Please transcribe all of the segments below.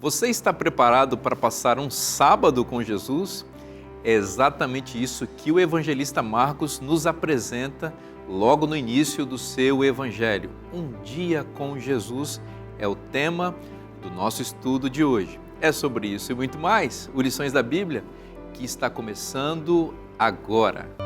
Você está preparado para passar um sábado com Jesus? É exatamente isso que o evangelista Marcos nos apresenta logo no início do seu evangelho. Um dia com Jesus é o tema do nosso estudo de hoje. É sobre isso e muito mais, o Lições da Bíblia, que está começando agora.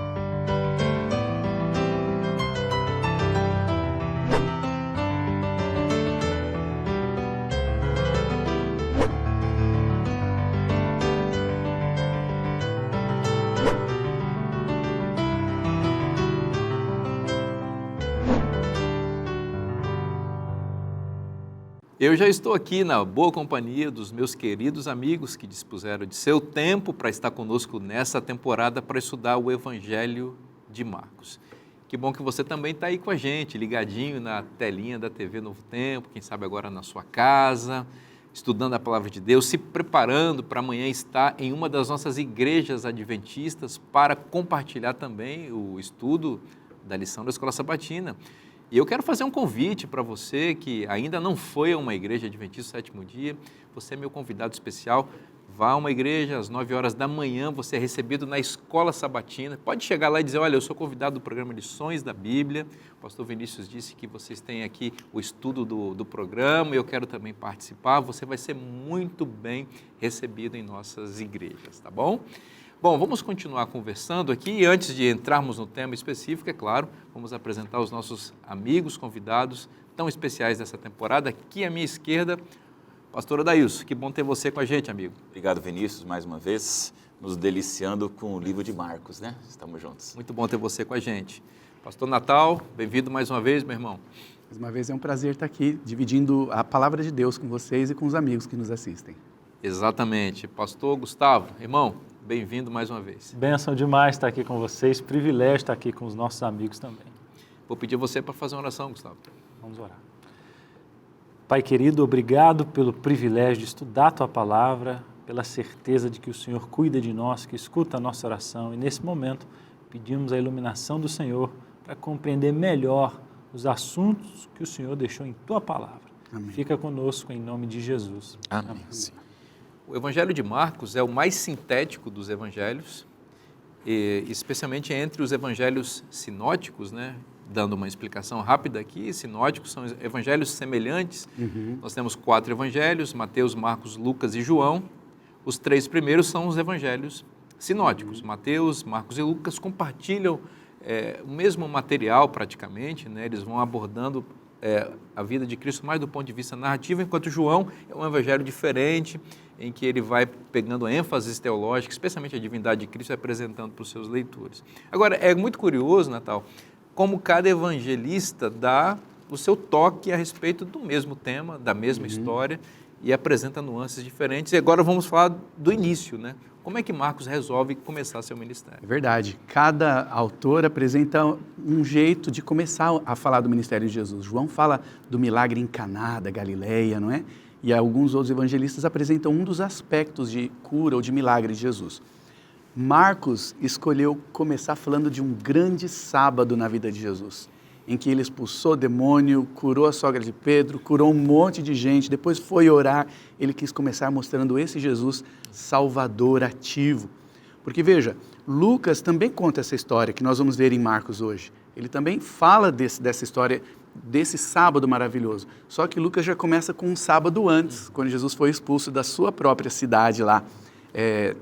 Eu já estou aqui na boa companhia dos meus queridos amigos que dispuseram de seu tempo para estar conosco nessa temporada para estudar o Evangelho de Marcos. Que bom que você também está aí com a gente, ligadinho na telinha da TV Novo Tempo, quem sabe agora na sua casa, estudando a Palavra de Deus, se preparando para amanhã estar em uma das nossas igrejas adventistas para compartilhar também o estudo da lição da Escola Sabatina. E eu quero fazer um convite para você que ainda não foi a uma igreja adventista do sétimo dia, você é meu convidado especial, vá a uma igreja às 9 horas da manhã, você é recebido na Escola Sabatina, pode chegar lá e dizer, olha, eu sou convidado do programa Lições da Bíblia, o pastor Vinícius disse que vocês têm aqui o estudo do programa e eu quero também participar, você vai ser muito bem recebido em nossas igrejas, tá bom? Bom, vamos continuar conversando aqui e antes de entrarmos no tema específico, é claro, vamos apresentar os nossos amigos convidados tão especiais dessa temporada. Aqui à minha esquerda, pastor Adailson, que bom ter você com a gente, amigo. Obrigado, Vinícius, mais uma vez, nos deliciando com o livro de Marcos, né? Estamos juntos. Muito bom ter você com a gente. Pastor Natal, bem-vindo mais uma vez, meu irmão. Mais uma vez é um prazer estar aqui, dividindo a palavra de Deus com vocês e com os amigos que nos assistem. Exatamente. Pastor Gustavo, irmão, bem-vindo mais uma vez. Bênção demais estar aqui com vocês, privilégio estar aqui com os nossos amigos também. Vou pedir você para fazer uma oração, Gustavo. Vamos orar. Pai querido, obrigado pelo privilégio de estudar a Tua Palavra, pela certeza de que o Senhor cuida de nós, que escuta a nossa oração e nesse momento pedimos a iluminação do Senhor para compreender melhor os assuntos que o Senhor deixou em Tua Palavra. Amém. Fica conosco em nome de Jesus. Amém. Amém. O Evangelho de Marcos é o mais sintético dos evangelhos, especialmente entre os evangelhos sinóticos, né? Dando uma explicação rápida aqui, sinóticos são evangelhos semelhantes. Nós temos 4 evangelhos, Mateus, Marcos, Lucas e João. Os 3 primeiros são os evangelhos sinóticos. Mateus, Marcos e Lucas compartilham o mesmo material praticamente, né? Eles vão abordando a vida de Cristo mais do ponto de vista narrativo, enquanto João é um evangelho diferente, em que ele vai pegando ênfases teológicas, especialmente a divindade de Cristo, e apresentando para os seus leitores. Agora, é muito curioso, Natal, como cada evangelista dá o seu toque a respeito do mesmo tema, da mesma história, e apresenta nuances diferentes. E agora vamos falar do início, né? Como é que Marcos resolve começar seu ministério? É verdade. Cada autor apresenta um jeito de começar a falar do ministério de Jesus. João fala do milagre em Caná, da Galileia, não é? E alguns outros evangelistas apresentam um dos aspectos de cura ou de milagre de Jesus. Marcos escolheu começar falando de um grande sábado na vida de Jesus, em que ele expulsou o demônio, curou a sogra de Pedro, curou um monte de gente, depois foi orar. Ele quis começar mostrando esse Jesus salvador ativo. Porque veja, Lucas também conta essa história que nós vamos ver em Marcos hoje. Ele também fala dessa história, desse sábado maravilhoso. Só que Lucas já começa com um sábado antes, quando Jesus foi expulso da sua própria cidade lá,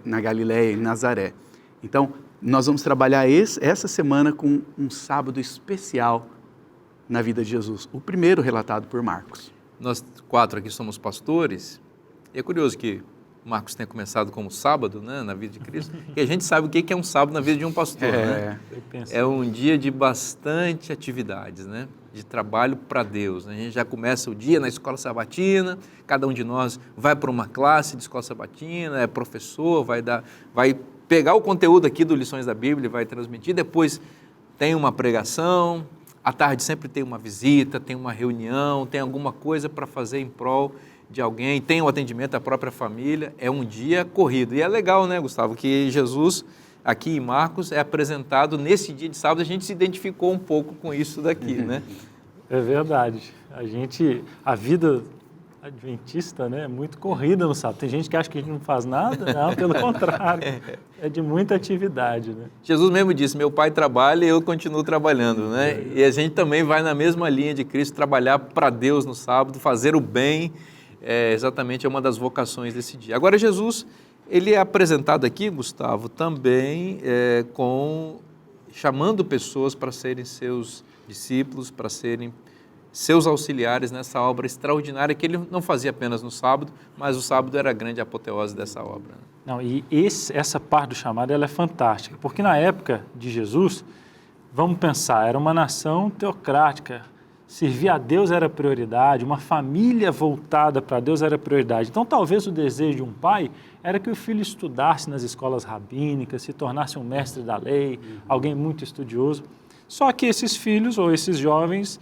na Galileia, em Nazaré. Então, nós vamos trabalhar essa semana com um sábado especial na vida de Jesus, o primeiro relatado por Marcos. Nós 4 aqui somos pastores, e é curioso que Marcos tenha começado como sábado, né, na vida de Cristo, e a gente sabe o que é um sábado na vida de um pastor, né? É um dia de bastante atividades, né? De trabalho para Deus, né? A gente já começa o dia na escola sabatina, cada um de nós vai para uma classe de escola sabatina, é professor, vai pegar o conteúdo aqui do Lições da Bíblia e vai transmitir, depois tem uma pregação, à tarde sempre tem uma visita, tem uma reunião, tem alguma coisa para fazer em prol de alguém, tem o atendimento da própria família, é um dia corrido. E é legal, né, Gustavo, que Jesus, aqui em Marcos, é apresentado nesse dia de sábado, a gente se identificou um pouco com isso daqui, né? É verdade. A vida adventista, né? Muito corrida no sábado. Tem gente que acha que a gente não faz nada, não, pelo contrário, é de muita atividade, né? Jesus mesmo disse, meu pai trabalha e eu continuo trabalhando, né? E a gente também vai na mesma linha de Cristo, trabalhar para Deus no sábado, fazer o bem, exatamente é uma das vocações desse dia. Agora Jesus, ele é apresentado aqui, Gustavo, também chamando pessoas para serem seus discípulos, para serem seus auxiliares nessa obra extraordinária que ele não fazia apenas no sábado, mas o sábado era a grande apoteose dessa obra. Não, e essa parte do chamado ela é fantástica, porque na época de Jesus, vamos pensar, era uma nação teocrática, servir a Deus era prioridade, uma família voltada para Deus era prioridade. Então talvez o desejo de um pai era que o filho estudasse nas escolas rabínicas, se tornasse um mestre da lei, alguém muito estudioso. Só que esses filhos ou esses jovens,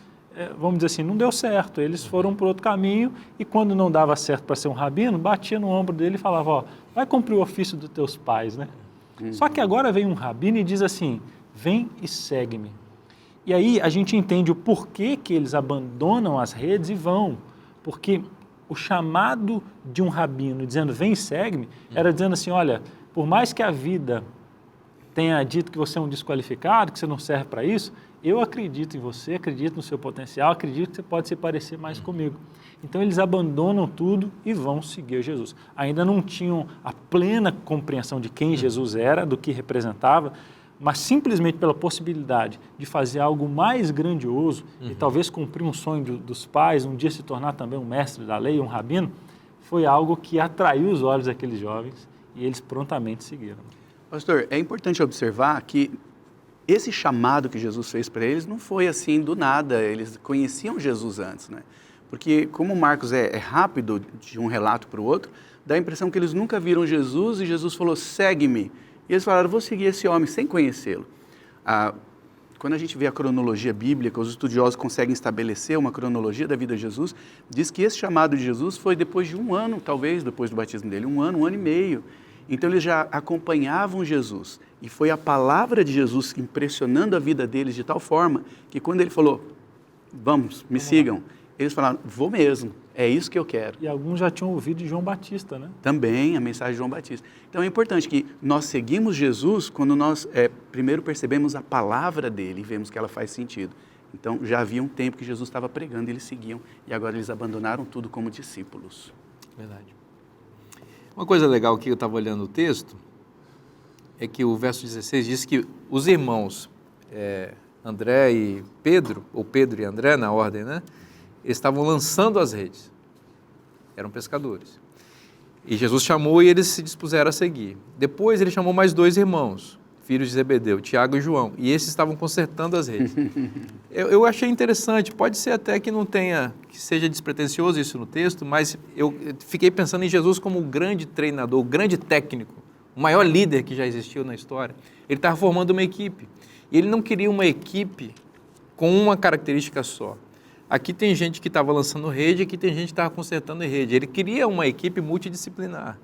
vamos dizer assim, não deu certo, eles foram por outro caminho e quando não dava certo para ser um rabino, batia no ombro dele e falava, ó, vai cumprir o ofício dos teus pais, né? Só que agora vem um rabino e diz assim, vem e segue-me. E aí a gente entende o porquê que eles abandonam as redes e vão, porque o chamado de um rabino dizendo, vem e segue-me, era dizendo assim, olha, por mais que a vida tenha dito que você é um desqualificado, que você não serve para isso, eu acredito em você, acredito no seu potencial, acredito que você pode se parecer mais comigo. Então eles abandonam tudo e vão seguir Jesus. Ainda não tinham a plena compreensão de quem Jesus era, do que representava, mas simplesmente pela possibilidade de fazer algo mais grandioso e talvez cumprir um sonho dos pais, um dia se tornar também um mestre da lei, um rabino, foi algo que atraiu os olhos daqueles jovens e eles prontamente seguiram. Pastor, é importante observar que esse chamado que Jesus fez para eles não foi assim do nada, eles conheciam Jesus antes, né? Porque como Marcos é rápido de um relato para o outro, dá a impressão que eles nunca viram Jesus e Jesus falou, segue-me. E eles falaram, vou seguir esse homem sem conhecê-lo. Quando a gente vê a cronologia bíblica, os estudiosos conseguem estabelecer uma cronologia da vida de Jesus, diz que esse chamado de Jesus foi depois de um ano, talvez, depois do batismo dele, um ano e meio. Então eles já acompanhavam Jesus e foi a palavra de Jesus impressionando a vida deles de tal forma que quando ele falou, vamos, me sigam, eles falaram, vou mesmo, é isso que eu quero. E alguns já tinham ouvido de João Batista, né? Também a mensagem de João Batista. Então é importante que nós seguimos Jesus quando nós primeiro percebemos a palavra dele e vemos que ela faz sentido. Então já havia um tempo que Jesus estava pregando, eles seguiam e agora eles abandonaram tudo como discípulos. Verdade. Uma coisa legal que eu estava olhando o texto é que o verso 16 diz que os irmãos André e Pedro, ou Pedro e André na ordem, né? Eles estavam lançando as redes, eram pescadores. E Jesus chamou e eles se dispuseram a seguir. Depois ele chamou mais 2 irmãos, filhos de Zebedeu, Tiago e João, e esses estavam consertando as redes. Eu achei interessante, pode ser até que que seja despretensioso isso no texto, mas eu fiquei pensando em Jesus como o grande treinador, o grande técnico, o maior líder que já existiu na história. Ele estava formando uma equipe, e ele não queria uma equipe com uma característica só. Aqui tem gente que estava lançando rede, aqui tem gente que estava consertando rede. Ele queria uma equipe multidisciplinar,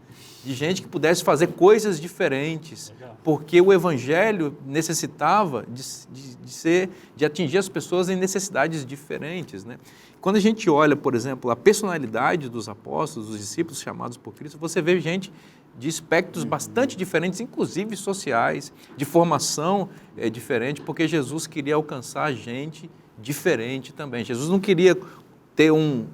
de gente que pudesse fazer coisas diferentes, porque o Evangelho necessitava de atingir as pessoas em necessidades diferentes, né? Quando a gente olha, por exemplo, a personalidade dos apóstolos, dos discípulos chamados por Cristo, você vê gente de espectros bastante diferentes, inclusive sociais, de formação diferente, porque Jesus queria alcançar gente diferente também. Jesus não queria ter um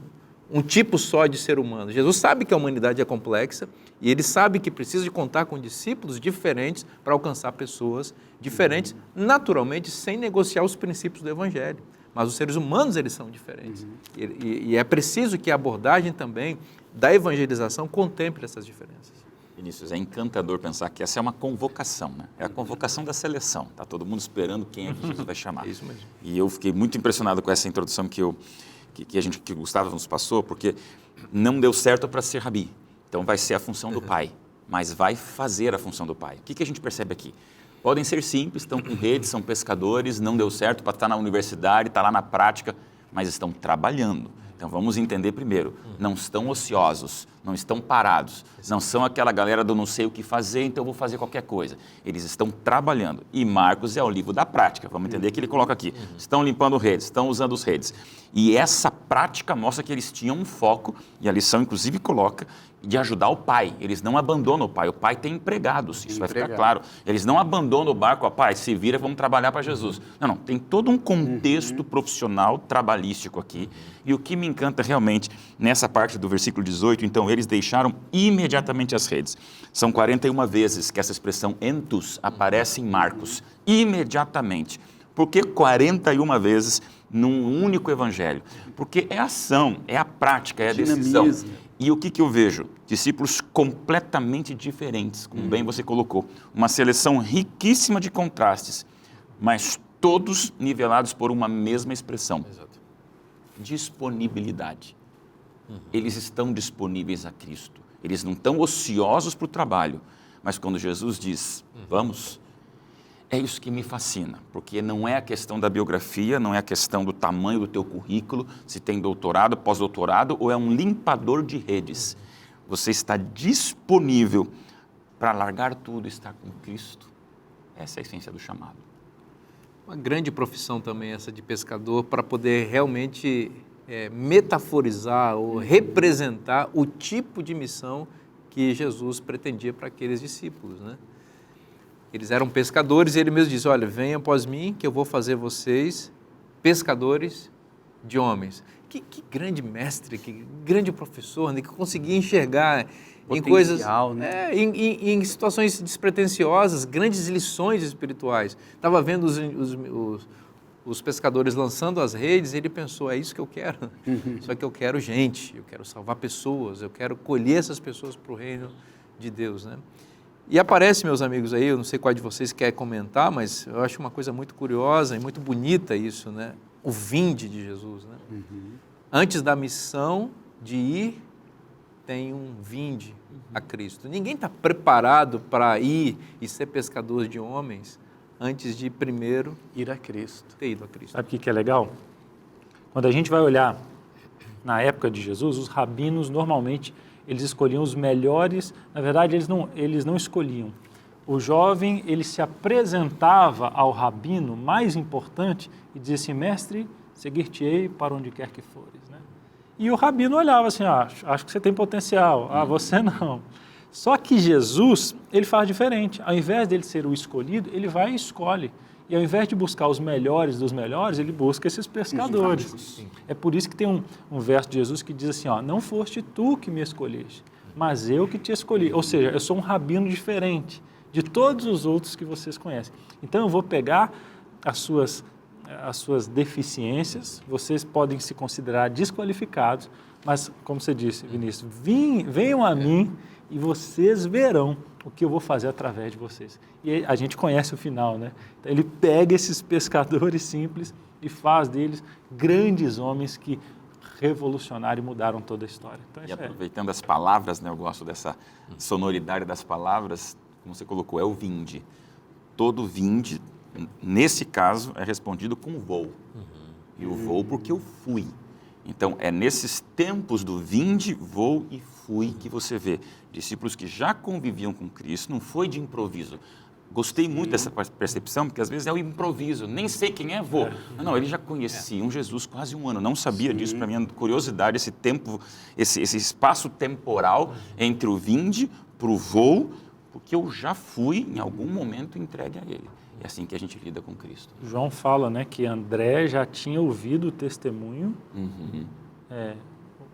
tipo só de ser humano. Jesus sabe que a humanidade é complexa e ele sabe que precisa de contar com discípulos diferentes para alcançar pessoas diferentes, naturalmente sem negociar os princípios do Evangelho. Mas os seres humanos, eles são diferentes. E é preciso que a abordagem também da evangelização contemple essas diferenças. Vinícius, é encantador pensar que essa é uma convocação, né? É a convocação da seleção. Está todo mundo esperando quem é que Jesus vai chamar. É isso mesmo. E eu fiquei muito impressionado com essa introdução que o Gustavo nos passou, porque não deu certo para ser rabi. Então vai ser a função do pai, mas vai fazer a função do pai. O que a gente percebe aqui? Podem ser simples, estão com rede, são pescadores, não deu certo para estar na universidade, estar lá na prática, mas estão trabalhando. Então vamos entender primeiro, não estão ociosos, não estão parados, não são aquela galera do não sei o que fazer, então eu vou fazer qualquer coisa. Eles estão trabalhando. E Marcos é o livro da prática, vamos entender que ele coloca aqui. Estão limpando redes, estão usando os redes. E essa prática mostra que eles tinham um foco, e a lição inclusive coloca, de ajudar o pai. Eles não abandonam o pai tem empregados, isso vai ficar claro. Eles não abandonam o barco, pai, se vira, vamos trabalhar para Jesus. Não, tem todo um contexto profissional, trabalhístico aqui. E o que me encanta realmente nessa parte do versículo 18, então eles deixaram imediatamente as redes. São 41 vezes que essa expressão entus aparece em Marcos, imediatamente. Por que 41 vezes num único evangelho? Porque é a ação, é a prática, é a decisão. E o que eu vejo? Discípulos completamente diferentes, como bem você colocou. Uma seleção riquíssima de contrastes, mas todos nivelados por uma mesma expressão. Exato. Disponibilidade. Eles estão disponíveis a Cristo. Eles não estão ociosos para o trabalho, mas quando Jesus diz, vamos, é isso que me fascina, porque não é a questão da biografia, não é a questão do tamanho do teu currículo, se tem doutorado, pós-doutorado, ou é um limpador de redes. Você está disponível para largar tudo e estar com Cristo. Essa é a essência do chamado. Uma grande profissão também essa de pescador, para poder realmente metaforizar ou representar o tipo de missão que Jesus pretendia para aqueles discípulos, né? Eles eram pescadores e ele mesmo disse, olha, venham após mim que eu vou fazer vocês pescadores de homens. Que grande mestre, que grande professor, né, que conseguia enxergar em coisas, né? em situações despretensiosas, grandes lições espirituais. Estava vendo os pescadores lançando as redes e ele pensou, é isso que eu quero. Só que eu quero gente, eu quero salvar pessoas, eu quero colher essas pessoas para o reino de Deus, né? E aparece, meus amigos, aí, eu não sei qual de vocês quer comentar, mas eu acho uma coisa muito curiosa e muito bonita isso, né? O vinde de Jesus, né? Antes da missão de ir, tem um vinde a Cristo. Ninguém está preparado para ir e ser pescador de homens antes de primeiro ir a Cristo. Ter ido a Cristo. Sabe o que é legal? Quando a gente vai olhar na época de Jesus, os rabinos normalmente eles escolhiam os melhores, na verdade eles não escolhiam. O jovem, ele se apresentava ao rabino mais importante e dizia assim, mestre, seguir-te-ei para onde quer que fores. Né? E o rabino olhava assim, acho que você tem potencial, você não. Só que Jesus, ele faz diferente. Ao invés dele ser o escolhido, ele vai e escolhe. E ao invés de buscar os melhores dos melhores, ele busca esses pescadores. É por isso que tem um verso de Jesus que diz assim, não foste tu que me escolheste, mas eu que te escolhi. Ou seja, eu sou um rabino diferente de todos os outros que vocês conhecem. Então eu vou pegar as suas deficiências, vocês podem se considerar desqualificados, mas como você disse, Vinícius, venham a mim e vocês verão o que eu vou fazer através de vocês. E a gente conhece o final, né? Então, ele pega esses pescadores simples e faz deles grandes homens que revolucionaram e mudaram toda a história. Então, e aproveitando as palavras, né, eu gosto dessa sonoridade das palavras, como você colocou, é o vinde. Todo vinde, nesse caso, é respondido com vou. E o vou porque eu fui. Então, é nesses tempos do vinde, vou e fui que você vê discípulos que já conviviam com Cristo, não foi de improviso. Gostei muito dessa percepção, porque às vezes é o improviso, nem sei quem é, vou. Não, ele já conhecia um Jesus quase um ano, não sabia disso, para mim, curiosidade, esse tempo, esse espaço temporal entre o vinde para o voo, porque eu já fui, em algum momento, entregue a ele. É assim que a gente lida com Cristo. João fala, né, que André já tinha ouvido o testemunho.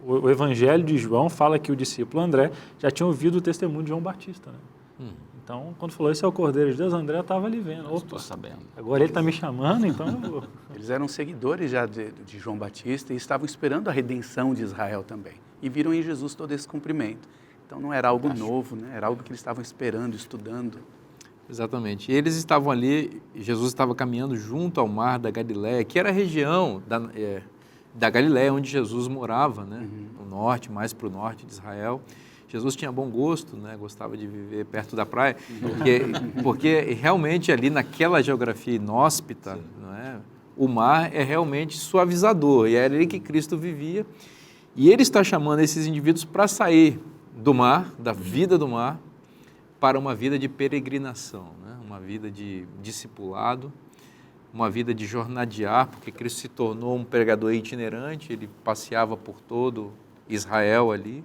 O Evangelho de João fala que o discípulo André já tinha ouvido o testemunho de João Batista. Né? Então, quando falou, esse é o Cordeiro de Deus, André estava ali vendo. Estou sabendo. Agora ele está me chamando, então eu vou. Eles eram seguidores já de João Batista e estavam esperando a redenção de Israel também. E viram em Jesus todo esse cumprimento. Então, não era algo novo, né? Era algo que eles estavam esperando, estudando. Exatamente. E eles estavam ali, Jesus estava caminhando junto ao mar da Galileia, que era a região da Galileia onde Jesus morava, né? No norte, mais para o norte de Israel. Jesus tinha bom gosto, né? Gostava de viver perto da praia, porque realmente ali naquela geografia inóspita, não é? o mar é realmente suavizador, e era ali que Cristo vivia. E ele está chamando esses indivíduos para sair do mar, da vida do mar, para uma vida de peregrinação, né? Uma vida de discipulado, uma vida de jornadear, porque Cristo se tornou um pregador itinerante, ele passeava por todo Israel ali,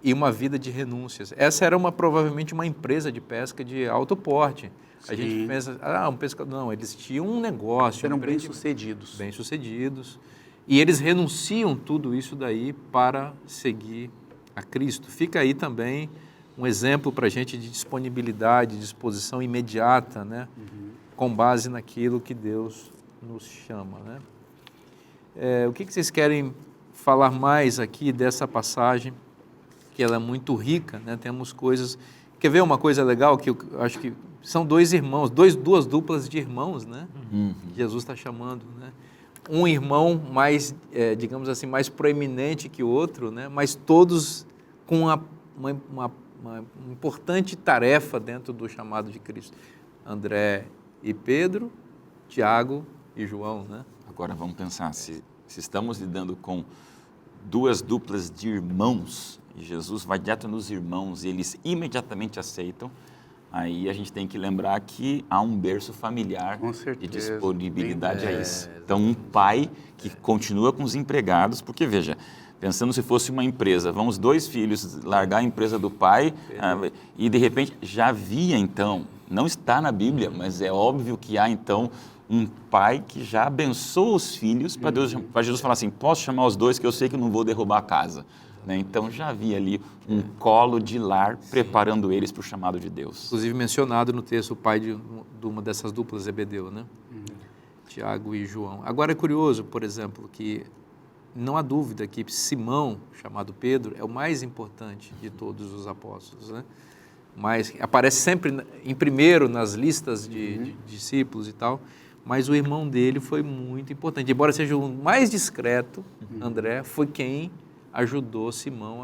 e uma vida de renúncias. Essa era provavelmente uma empresa de pesca de alto porte. A gente pensa, um pescador. Não, eles tinham um negócio. Eram bem-sucedidos. Bem-sucedidos. E eles renunciam tudo isso daí para seguir a Cristo. Fica aí também um exemplo para a gente de disponibilidade, disposição imediata, né? Com base naquilo que Deus nos chama, né? O que vocês querem falar mais aqui dessa passagem, que ela é muito rica, né? Temos coisas... Quer ver uma coisa legal que eu acho que são dois irmãos, duas duplas de irmãos, né? Jesus está chamando, né? Um irmão mais, digamos assim, mais proeminente que o outro, né? Mas todos com uma importante tarefa dentro do chamado de Cristo. André e Pedro, Tiago e João, né? Agora vamos pensar, se estamos lidando com duas duplas de irmãos, e Jesus vai direto nos irmãos e eles imediatamente aceitam, aí a gente tem que lembrar que há um berço familiar de disponibilidade a isso. Então, um pai que continua com os empregados, porque veja, pensando se fosse uma empresa, vamos dois filhos largar a empresa do pai e de repente já havia então, não está na Bíblia, mas é óbvio que há então um pai que já abençoa os filhos para Jesus falar assim, posso chamar os dois que eu sei que eu não vou derrubar a casa. Né? Então já havia ali um colo de lar preparando eles para o chamado de Deus. Inclusive mencionado no texto o pai de uma dessas duplas, Zebedeu, né? Tiago e João. Agora é curioso, por exemplo, que não há dúvida que Simão, chamado Pedro, é o mais importante de todos os apóstolos, né? Mas aparece sempre em primeiro nas listas de discípulos e tal, mas o irmão dele foi muito importante. Embora seja o mais discreto, André foi quem ajudou Simão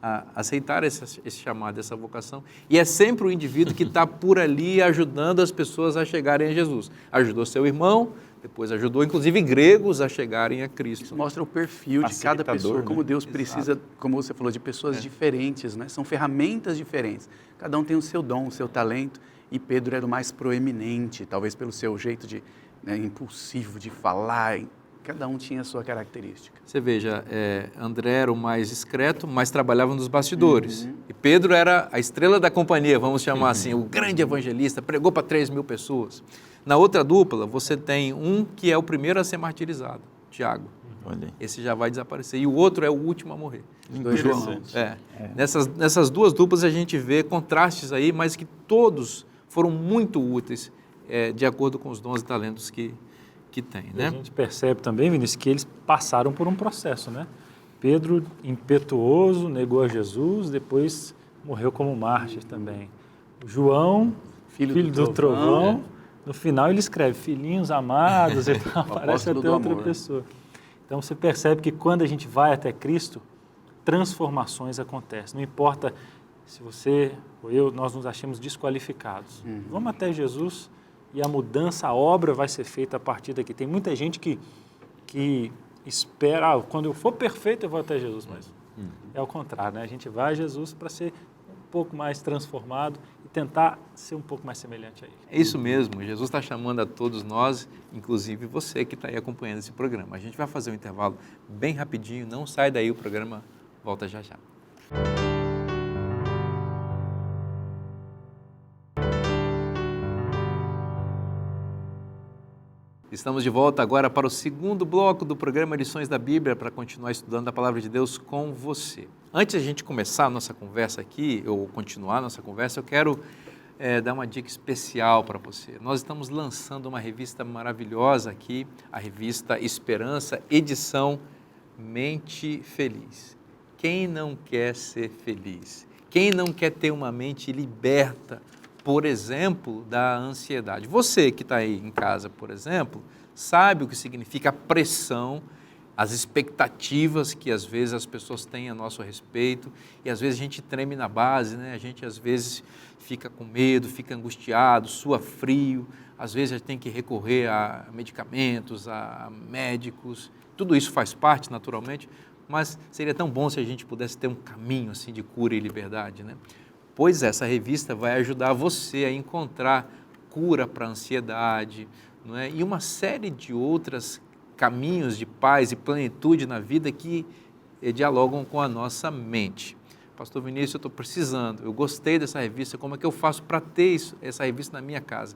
a aceitar esse chamado, essa vocação. E é sempre o indivíduo que está por ali ajudando as pessoas a chegarem a Jesus. Ajudou seu irmão, depois ajudou inclusive gregos a chegarem a Cristo. Isso mostra o perfil de cada pessoa, né? como Deus precisa, como você falou, de pessoas diferentes, né? São ferramentas diferentes. Cada um tem o seu dom, o seu talento, e Pedro era o mais proeminente, talvez pelo seu jeito de, né, impulsivo de falar. Cada um tinha a sua característica. Você veja, André era o mais discreto, mas trabalhava nos bastidores. E Pedro era a estrela da companhia, vamos chamar assim, o grande evangelista, pregou para 3.000 pessoas. Na outra dupla, você tem um que é o primeiro a ser martirizado, Tiago. Esse já vai desaparecer. E o outro é o último a morrer. João. Nessas duas duplas a gente vê contrastes aí, mas que todos foram muito úteis, de acordo com os dons e talentos que tem, né? A gente percebe também, Vinícius, que eles passaram por um processo, né? Pedro, impetuoso, negou a Jesus, depois morreu como mártir também. João, filho do trovão, no final ele escreve, filhinhos amados, e tal, parece até outra pessoa. Então você percebe que quando a gente vai até Cristo, transformações acontecem. Não importa se você ou eu, nós nos achamos desqualificados. Vamos até Jesus e a mudança, a obra vai ser feita a partir daqui. Tem muita gente que espera, quando eu for perfeito eu vou até Jesus, mas é ao contrário, né? A gente vai a Jesus para ser um pouco mais transformado e tentar ser um pouco mais semelhante a Ele. É isso mesmo, Jesus está chamando a todos nós, inclusive você que está aí acompanhando esse programa. A gente vai fazer um intervalo bem rapidinho, não sai daí, o programa volta já já. Estamos de volta agora para o segundo bloco do programa Lições da Bíblia, para continuar estudando a Palavra de Deus com você. Antes de a gente começar a nossa conversa aqui, ou continuar a nossa conversa, eu quero dar uma dica especial para você. Nós estamos lançando uma revista maravilhosa aqui, a revista Esperança, edição Mente Feliz. Quem não quer ser feliz? Quem não quer ter uma mente liberta, por exemplo, da ansiedade? Você que está aí em casa, por exemplo, sabe o que significa a pressão as expectativas que às vezes as pessoas têm a nosso respeito, e às vezes a gente treme na base, né? A gente às vezes fica com medo, fica angustiado, sua frio, às vezes a gente tem que recorrer a medicamentos, a médicos, tudo isso faz parte naturalmente, mas seria tão bom se a gente pudesse ter um caminho assim de cura e liberdade, né? Pois essa revista vai ajudar você a encontrar cura para a ansiedade, não é? E uma série de outras caminhos de paz e plenitude na vida que dialogam com a nossa mente. Pastor Vinícius, eu estou precisando, eu gostei dessa revista, como é que eu faço para ter essa revista na minha casa?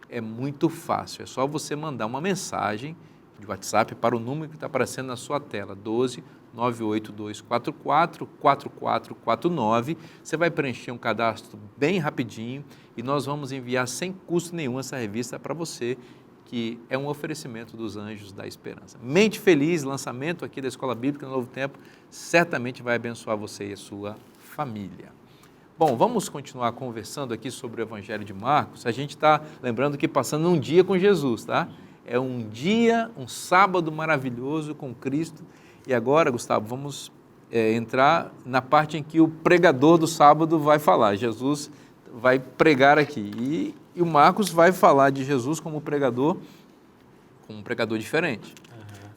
É muito fácil, é só você mandar uma mensagem de WhatsApp para o número que está aparecendo na sua tela, 12 98244 4449. Você vai preencher um cadastro bem rapidinho e nós vamos enviar sem custo nenhum essa revista para você, que é um oferecimento dos Anjos da Esperança. Mente Feliz, lançamento aqui da Escola Bíblica no Novo Tempo, certamente vai abençoar você e a sua família. Bom, vamos continuar conversando aqui sobre o Evangelho de Marcos. A gente está lembrando que passando um dia com Jesus, tá? É um dia, um sábado maravilhoso com Cristo. E agora, Gustavo, vamos entrar na parte em que o pregador do sábado vai falar. Jesus vai pregar aqui e o Marcos vai falar de Jesus como um pregador diferente. Uhum.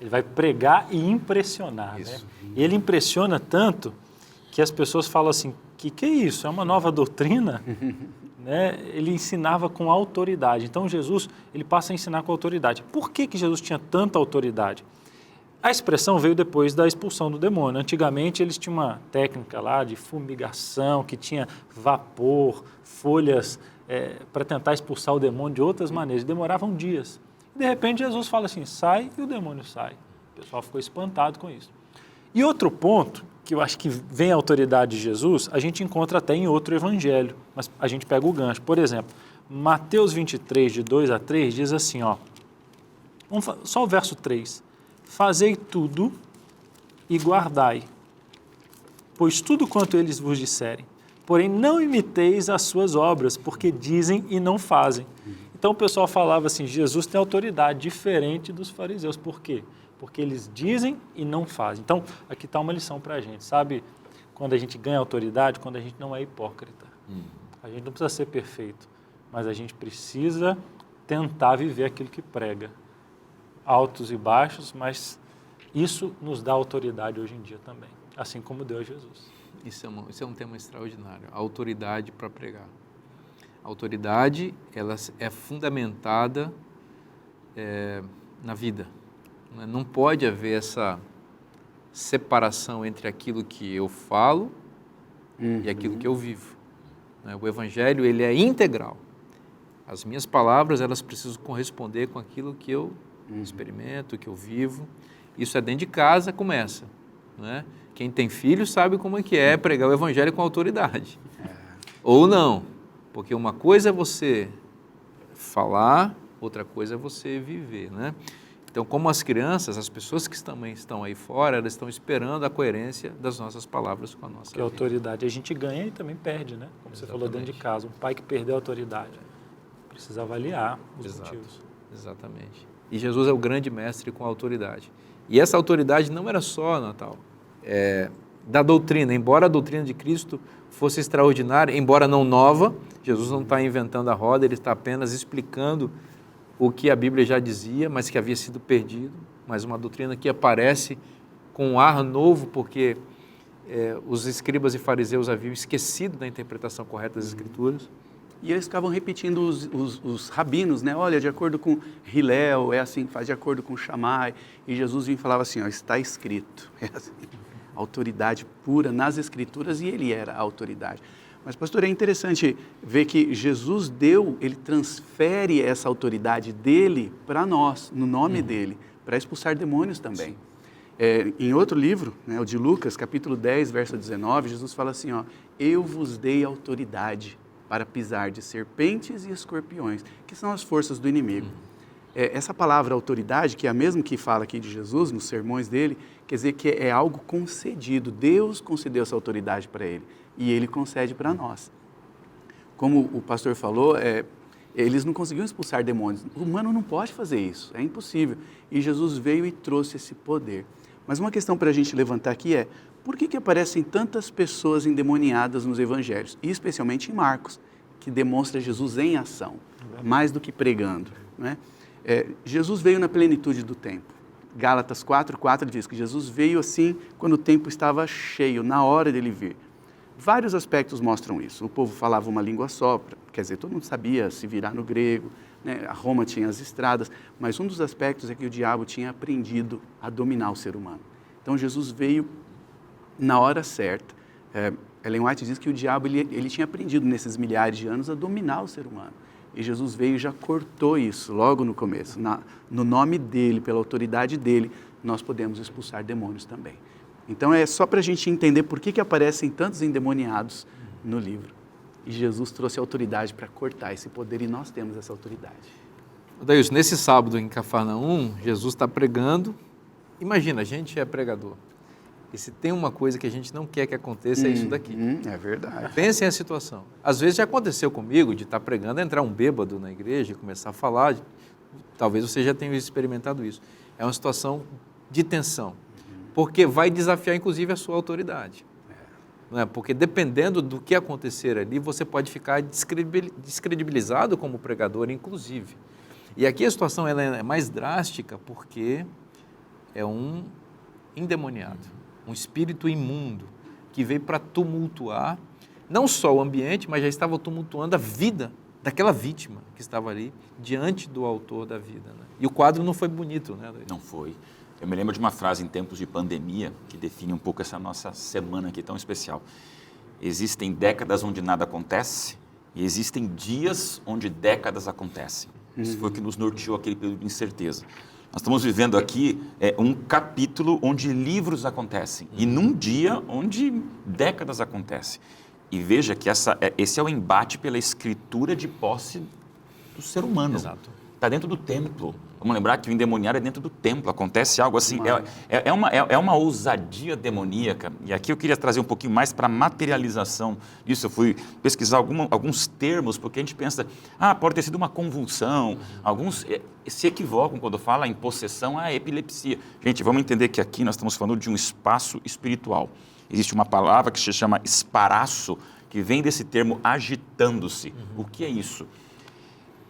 Ele vai pregar e impressionar, né? E ele impressiona tanto que as pessoas falam assim, que é isso? É uma nova doutrina? Né? Ele ensinava com autoridade. Então Jesus, ele passa a ensinar com autoridade. Por que Jesus tinha tanta autoridade? A expressão veio depois da expulsão do demônio. Antigamente eles tinham uma técnica lá de fumigação, que tinha vapor, folhas para tentar expulsar o demônio de outras maneiras. Demoravam dias. E de repente Jesus fala assim, sai, e o demônio sai. O pessoal ficou espantado com isso. E outro ponto, que eu acho que vem a autoridade de Jesus, a gente encontra até em outro evangelho, mas a gente pega o gancho. Por exemplo, Mateus 23, de 2 a 3, diz assim, ó, só o verso 3, fazei tudo e guardai, pois tudo quanto eles vos disserem, porém não imiteis as suas obras, porque dizem e não fazem. Então o pessoal falava assim, Jesus tem autoridade diferente dos fariseus, por quê? Porque eles dizem e não fazem. Então, aqui está uma lição para a gente, sabe? Quando a gente ganha autoridade, quando a gente não é hipócrita. A gente não precisa ser perfeito, mas a gente precisa tentar viver aquilo que prega. Altos e baixos, mas isso nos dá autoridade hoje em dia também, assim como deu a Jesus. Isso é um tema extraordinário, a autoridade para pregar. A autoridade, ela é fundamentada na vida. Não pode haver essa separação entre aquilo que eu falo e aquilo que eu vivo. O Evangelho, ele é integral. As minhas palavras, elas precisam corresponder com aquilo que eu experimento, que eu vivo. Isso é dentro de casa, começa. Né? Quem tem filho sabe como é que é pregar o Evangelho com autoridade. Ou não, porque uma coisa é você falar, outra coisa é você viver, né? Então, como as crianças, as pessoas que também estão aí fora, elas estão esperando a coerência das nossas palavras com a nossa vida. Que a autoridade a gente ganha e também perde, né? Como você falou dentro de casa, um pai que perdeu a autoridade precisa avaliar os motivos. Exatamente. E Jesus é o grande mestre com a autoridade. E essa autoridade não era só, Natal, da doutrina. Embora a doutrina de Cristo fosse extraordinária, embora não nova, Jesus não está inventando a roda, ele está apenas explicando o que a Bíblia já dizia, mas que havia sido perdido, mas uma doutrina que aparece com um ar novo, porque os escribas e fariseus haviam esquecido da interpretação correta das Escrituras. E eles ficavam repetindo os rabinos, né? Olha, de acordo com Hilel, é assim, faz de acordo com Shammai. E Jesus vinha e falava assim, ó, está escrito. É assim, autoridade pura nas Escrituras, e ele era a autoridade. Mas, pastor, é interessante ver que Jesus ele transfere essa autoridade dele para nós, no nome dele, para expulsar demônios também. Em outro livro, né, o de Lucas, capítulo 10, verso 19, Jesus fala assim, ó, eu vos dei autoridade para pisar de serpentes e escorpiões, que são as forças do inimigo. Essa palavra autoridade, que é a mesma que fala aqui de Jesus, nos sermões dele, quer dizer que é algo concedido. Deus concedeu essa autoridade para ele e ele concede para nós. Como o pastor falou, Eles não conseguiam expulsar demônios. O humano não pode fazer isso, é impossível. E Jesus veio e trouxe esse poder. Mas uma questão para a gente levantar aqui é, por que aparecem tantas pessoas endemoniadas nos evangelhos? E especialmente em Marcos, que demonstra Jesus em ação, mais do que pregando, né? Jesus veio na plenitude do tempo. Gálatas 4:4 diz que Jesus veio assim quando o tempo estava cheio, na hora dele vir. Vários aspectos mostram isso. O povo falava uma língua só, quer dizer, todo mundo sabia se virar no grego, né? A Roma tinha as estradas, mas um dos aspectos é que o diabo tinha aprendido a dominar o ser humano. Então Jesus veio na hora certa. Ellen White diz que o diabo ele tinha aprendido nesses milhares de anos a dominar o ser humano. E Jesus veio e já cortou isso logo no começo. No nome dele, pela autoridade dele, nós podemos expulsar demônios também. Então é só para a gente entender por que aparecem tantos endemoniados no livro. E Jesus trouxe autoridade para cortar esse poder e nós temos essa autoridade. Daílson, nesse sábado em Cafarnaum, Jesus está pregando. Imagina, a gente é pregador. E se tem uma coisa que a gente não quer que aconteça, é isso daqui. É verdade. Pensem a situação. Às vezes já aconteceu comigo de estar pregando, entrar um bêbado na igreja e começar a falar. Talvez você já tenha experimentado isso. É uma situação de tensão, porque vai desafiar, inclusive, a sua autoridade. Não é? Porque dependendo do que acontecer ali, você pode ficar descredibilizado como pregador, inclusive. E aqui a situação ela é mais drástica porque é um endemoniado. Um espírito imundo que veio para tumultuar não só o ambiente, mas já estava tumultuando a vida daquela vítima que estava ali diante do autor da vida, né? E o quadro não foi bonito, né? Não foi. Eu me lembro de uma frase em tempos de pandemia que define um pouco essa nossa semana aqui tão especial. Existem décadas onde nada acontece e existem dias onde décadas acontecem. Isso foi o que nos norteou aquele período de incerteza. Nós estamos vivendo aqui um capítulo onde livros acontecem e num dia onde décadas acontecem. E veja que esse é o embate pela escritura de posse do ser humano. Exato. Está dentro do templo. Vamos lembrar que o endemoniado é dentro do templo. Acontece algo assim, é uma ousadia demoníaca. E aqui eu queria trazer um pouquinho mais para a materialização disso. Eu fui pesquisar alguns termos, porque a gente pensa, pode ter sido uma convulsão. Alguns se equivocam quando falam em possessão, epilepsia. Gente, vamos entender que aqui nós estamos falando de um espaço espiritual. Existe uma palavra que se chama esparaço, que vem desse termo agitando-se. O que é isso?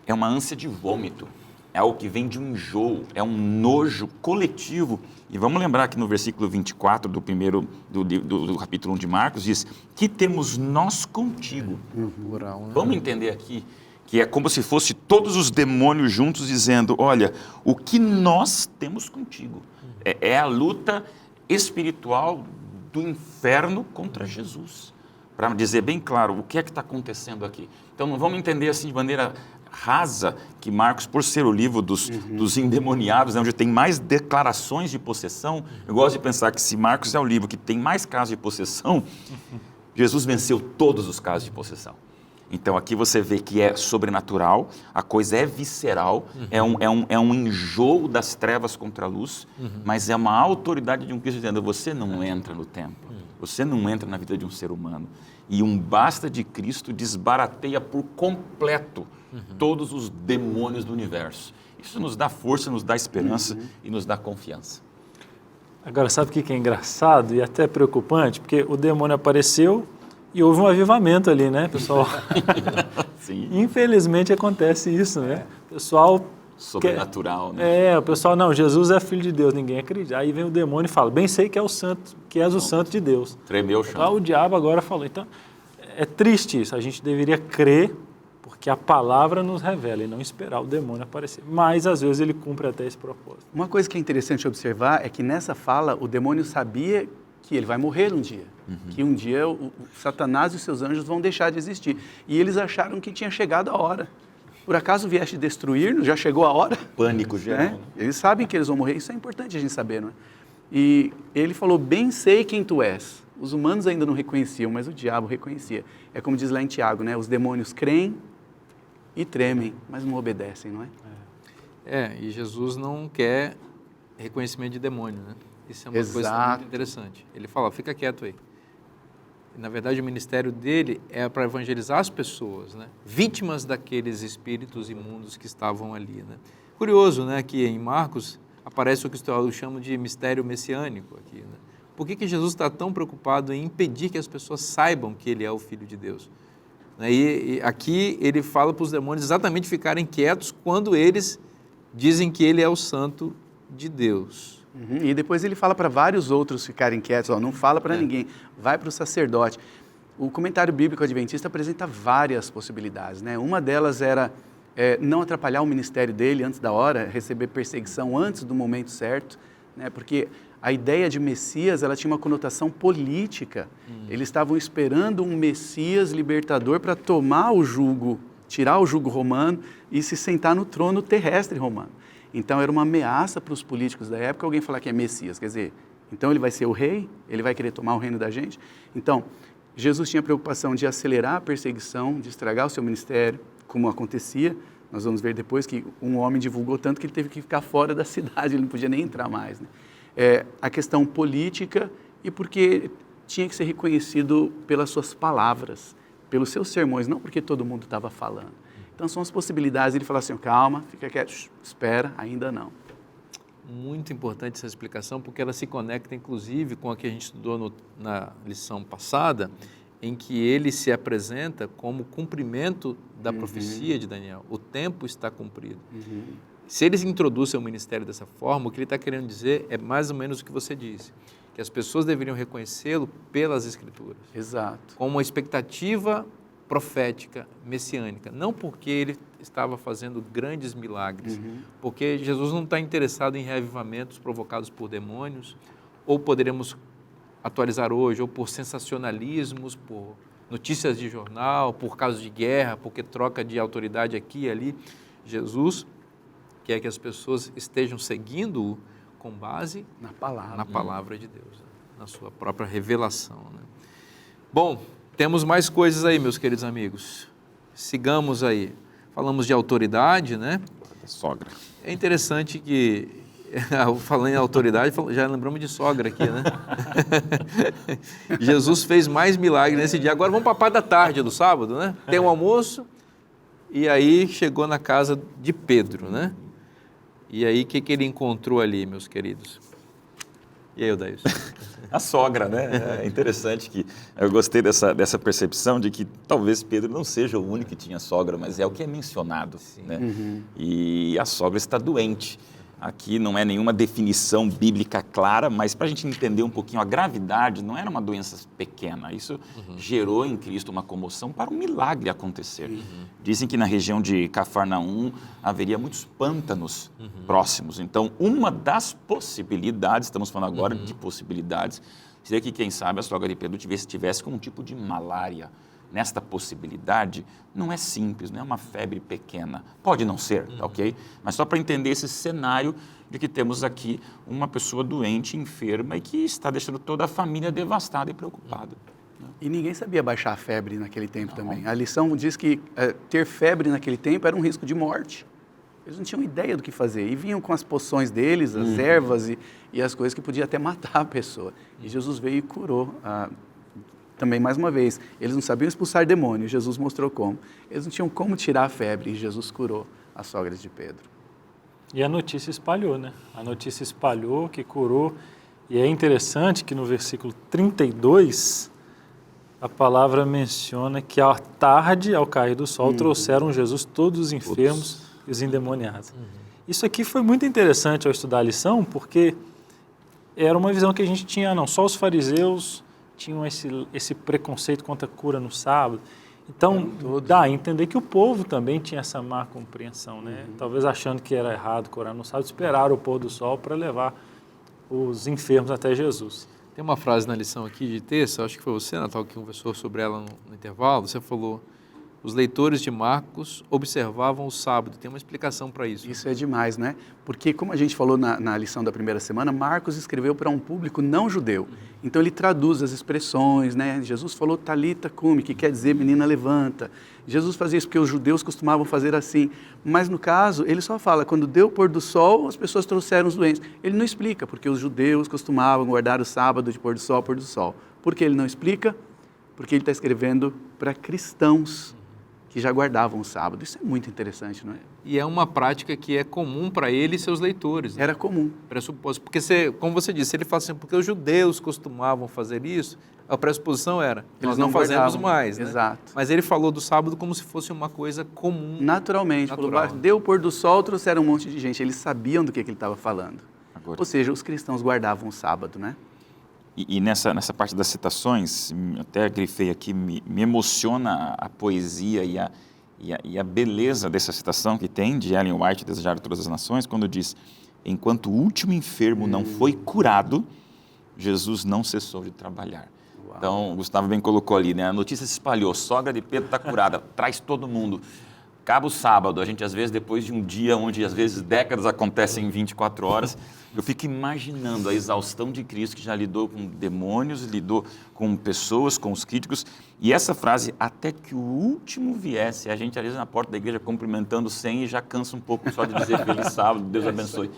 É uma ânsia de vômito, é algo que vem de um enjoo, é um nojo coletivo. E vamos lembrar que no versículo 24 do capítulo 1 de Marcos diz, que temos nós contigo. Oral, né? Vamos entender aqui que é como se fosse todos os demônios juntos dizendo, olha, o que nós temos contigo. É a luta espiritual do inferno contra Jesus. Para dizer bem claro o que é que está acontecendo aqui. Então não vamos entender assim de maneira rasa que Marcos, por ser o livro dos endemoniados, onde tem mais declarações de possessão, eu gosto de pensar que se Marcos é o livro que tem mais casos de possessão, Jesus venceu todos os casos de possessão. Então aqui você vê que é sobrenatural, a coisa é visceral, é um enjoo das trevas contra a luz, mas é uma autoridade de um Cristo dizendo, você não entra no templo, você não entra na vida de um ser humano. E um basta de Cristo desbarateia por completo todos os demônios do universo. Isso nos dá força, nos dá esperança e nos dá confiança. Agora, sabe o que é engraçado e até preocupante? Porque o demônio apareceu e houve um avivamento ali, né, pessoal? Sim. Infelizmente acontece isso, né? O pessoal... Sobrenatural, né? O pessoal, não, Jesus é filho de Deus, ninguém acredita. Aí vem o demônio e fala, bem sei que é o santo, que és o santo de Deus. Tremeu o chão. Então, o diabo agora falou. Então, é triste isso, a gente deveria crer, porque a palavra nos revela e não esperar o demônio aparecer. Mas, às vezes, ele cumpre até esse propósito. Uma coisa que é interessante observar é que nessa fala o demônio sabia que ele vai morrer um dia. Que um dia o Satanás e os seus anjos vão deixar de existir. E eles acharam que tinha chegado a hora. Por acaso vieste destruir-nos? Já chegou a hora? Pânico geral. Né? Eles sabem que eles vão morrer. Isso é importante a gente saber, não é? E ele falou, bem sei quem tu és. Os humanos ainda não reconheciam, mas o diabo reconhecia. É como diz lá em Tiago, né? Os demônios creem e tremem, mas não obedecem, não é? E Jesus não quer reconhecimento de demônio, né? Isso é uma coisa muito interessante. Ele fala, fica quieto aí. Na verdade, o ministério dele é para evangelizar as pessoas, né? Vítimas daqueles espíritos imundos que estavam ali, né? Curioso, né, que em Marcos aparece o que os teólogos chamam de mistério messiânico aqui, né? Por que Jesus está tão preocupado em impedir que as pessoas saibam que ele é o Filho de Deus? E aqui ele fala para os demônios exatamente ficarem quietos quando eles dizem que ele é o Santo de Deus. E depois ele fala para vários outros ficarem quietos, ó, não fala para ninguém, vai para o sacerdote. O comentário bíblico adventista apresenta várias possibilidades, né? Uma delas era não atrapalhar o ministério dele antes da hora, receber perseguição antes do momento certo, né? Porque a ideia de Messias, ela tinha uma conotação política. Eles estavam esperando um Messias libertador para tomar o jugo, tirar o jugo romano e se sentar no trono terrestre romano. Então era uma ameaça para os políticos da época alguém falar que é Messias, quer dizer, então ele vai ser o rei, ele vai querer tomar o reino da gente. Então, Jesus tinha a preocupação de acelerar a perseguição, de estragar o seu ministério, como acontecia. Nós vamos ver depois que um homem divulgou tanto que ele teve que ficar fora da cidade, ele não podia nem entrar mais, né? A questão política e porque tinha que ser reconhecido pelas suas palavras, pelos seus sermões, não porque todo mundo estava falando. Então são as possibilidades, ele fala assim, calma, fica quieto, espera, ainda não. Muito importante essa explicação, porque ela se conecta inclusive com a que a gente estudou na lição passada, em que ele se apresenta como cumprimento da profecia de Daniel. O tempo está cumprido. Se eles introduzem o ministério dessa forma, o que ele está querendo dizer é mais ou menos o que você disse, que as pessoas deveriam reconhecê-lo pelas Escrituras. Exato. Com uma expectativa profética, messiânica. Não porque ele estava fazendo grandes milagres, porque Jesus não está interessado em reavivamentos provocados por demônios, ou poderemos atualizar hoje, ou por sensacionalismos, por notícias de jornal, por casos de guerra, porque troca de autoridade aqui e ali. Jesus quer que as pessoas estejam seguindo-o com base na palavra de Deus, na sua própria revelação, né? Bom, temos mais coisas aí, meus queridos amigos. Sigamos aí. Falamos de autoridade, né? Sogra. É interessante que, falando em autoridade, já lembramos de sogra aqui, né? Jesus fez mais milagres nesse dia. Agora vamos para a parte da tarde do sábado, né? Tem um almoço e aí chegou na casa de Pedro, né? E aí o que ele encontrou ali, meus queridos? E aí, Odaílson? A sogra, né? É interessante que eu gostei dessa percepção de que talvez Pedro não seja o único que tinha sogra, mas é o que é mencionado, né? E a sogra está doente. Aqui não é nenhuma definição bíblica clara, mas para a gente entender um pouquinho a gravidade, não era uma doença pequena. Isso gerou em Cristo uma comoção para um milagre acontecer. Dizem que na região de Cafarnaum haveria muitos pântanos próximos. Então, uma das possibilidades, estamos falando agora de possibilidades, seria que, quem sabe, a sogra de Pedro tivesse com um tipo de malária. Nesta possibilidade, não é simples, não é uma febre pequena. Pode não ser, tá ok? Mas só para entender esse cenário de que temos aqui uma pessoa doente, enferma e que está deixando toda a família devastada e preocupada. E ninguém sabia baixar a febre naquele tempo também. A lição diz que ter febre naquele tempo era um risco de morte. Eles não tinham ideia do que fazer. E vinham com as poções deles, as ervas e as coisas que podiam até matar a pessoa. E Jesus veio e curou também, mais uma vez, eles não sabiam expulsar demônios, Jesus mostrou como. Eles não tinham como tirar a febre e Jesus curou as sogras de Pedro. E a notícia espalhou, né? A notícia espalhou, que curou. E é interessante que no versículo 32, a palavra menciona que à tarde, ao cair do sol, trouxeram Jesus todos os enfermos e os endemoniados. Isso aqui foi muito interessante ao estudar a lição, porque era uma visão que a gente tinha, não só os fariseus tinham esse preconceito contra a cura no sábado. Então, dá a entender que o povo também tinha essa má compreensão, né? Talvez achando que era errado curar no sábado, esperaram o pôr do sol para levar os enfermos até Jesus. Tem uma frase na lição aqui de texto, acho que foi você, Natal, que conversou sobre ela no intervalo. Você falou, os leitores de Marcos observavam o sábado. Tem uma explicação para isso. Isso é demais, né? Porque, como a gente falou na lição da primeira semana, Marcos escreveu para um público não judeu. Então, ele traduz as expressões, né? Jesus falou talita cumi, que quer dizer menina levanta. Jesus fazia isso porque os judeus costumavam fazer assim. Mas, no caso, ele só fala, quando deu o pôr do sol, as pessoas trouxeram os doentes. Ele não explica, porque os judeus costumavam guardar o sábado de pôr do sol. Por que ele não explica? porque ele está escrevendo para cristãos que já guardavam o sábado. Isso é muito interessante, não é? E é uma prática que é comum para ele e seus leitores. Né? Era comum. Pressuposto. Porque, como você disse, ele fala assim, porque os judeus costumavam fazer isso, a pressuposição era, nós não fazemos mais. Né? Exato. Mas ele falou do sábado como se fosse uma coisa comum. Naturalmente. Natural. Falou, deu o pôr do sol, trouxeram um monte de gente. Eles sabiam do que ele estava falando. Agora, Ou seja, os cristãos guardavam o sábado, né? e nessa parte das citações, até grifei aqui, me emociona a poesia e a beleza dessa citação que tem de Ellen White, Desejar Todas as Nações, quando diz, enquanto o último enfermo não foi curado, Jesus não cessou de trabalhar. Uau. Então, o Gustavo bem colocou ali, né? A notícia se espalhou, sogra de Pedro está curada, traz todo mundo. Acaba o sábado, a gente às vezes, depois de um dia onde às vezes décadas acontecem em 24 horas, eu fico imaginando a exaustão de Cristo que já lidou com demônios, lidou com pessoas, com os críticos, e essa frase, até que o último viesse, a gente às vezes na porta da igreja cumprimentando 100 e já cansa um pouco só de dizer feliz sábado, Deus abençoe.